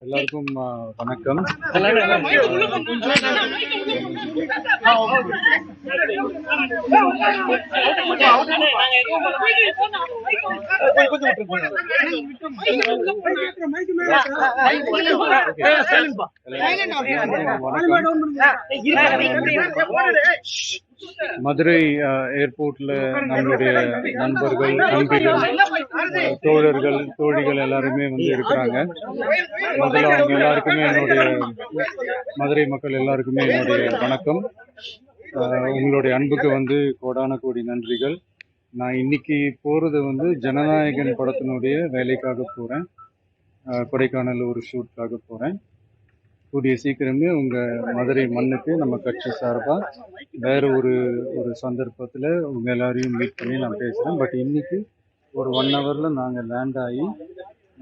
எல்லாருக்கும் வணக்கம். மதுரை ஏர்போர்ட்ல நம்மளுடைய நண்பர்கள், நண்பிகள், தோழர்கள், தோழிகள் எல்லாருமே இருக்கிறாங்க. முதல்ல அவங்க எல்லாருக்குமே என்னுடைய மதுரை மக்கள் எல்லாருக்குமே என்னுடைய வணக்கம். உங்களுடைய அன்புக்கு கோடான கோடி நன்றிகள். நான் இன்னைக்கு போறது ஜனநாயகன் படத்தினுடைய வேலைக்காக போறேன். கொடைக்கானல் ஒரு ஷூட்காக போறேன். கூடிய சீக்கிரமே உங்க மதுரை மண்ணுக்கு நம்ம கட்சி சார்பா வேற ஒரு சந்தர்ப்பத்துல உங்க எல்லாரையும் மீட் பண்ணி நான் பேசுறேன். பட் இன்னைக்கு ஒரு 1 ஹவர்ல நாங்க லேண்ட் ஆகி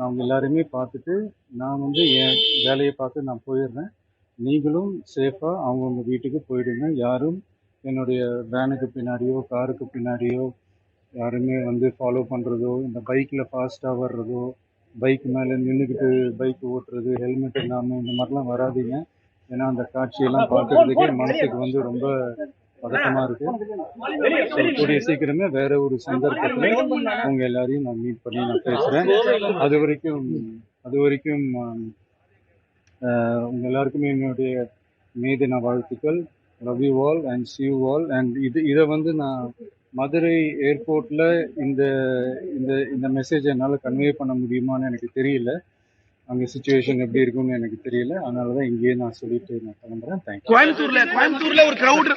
அவங்க எல்லாருமே பார்த்துட்டு நான் என் வேலையை பார்த்து நான் போயிடுறேன். நீங்களும் சேஃபா அவங்கவுங்க வீட்டுக்கு போயிடுங்க. யாரும் என்னுடைய வேனுக்கு பின்னாடியோ காருக்கு பின்னாடியோ யாருமே ஃபாலோ பண்றதோ, இந்த பைக்ல ஃபாஸ்டா வர்றதோ, பைக் மேலே நின்றுக்கிட்டு பைக் ஓட்டுறது, ஹெல்மெட் இல்லாமல் இந்த மாதிரிலாம் வராதிங்க. ஏன்னா அந்த காட்சியெல்லாம் பார்க்கறதுக்கே மனசுக்கு ரொம்ப பதட்டமாக இருக்கு. கூடிய சீக்கிரமே வேற ஒரு சந்தர்ப்பத்தில் அவங்க எல்லாரையும் நான் மீட் பண்ணி நான் பேசுகிறேன். அது வரைக்கும் உங்க எல்லாருக்குமே என்னுடைய மேதின வாழ்த்துக்கள். Love you all and see you all. And இதை நான் மதுரை ஏர்போர்ட்ல இந்த இந்த இந்த மெசேஜ் என்னால் கன்வே பண்ண முடியுமான்னு எனக்கு தெரியல. அங்கே சுச்சுவேஷன் எப்படி இருக்கும்னு எனக்கு தெரியல. அதனால தான் இங்கேயே நான் சொல்லிட்டு நான் கிளம்புறேன். தேங்க்யூ. கோயம்புத்தூர்ல ஒரு கிரௌட்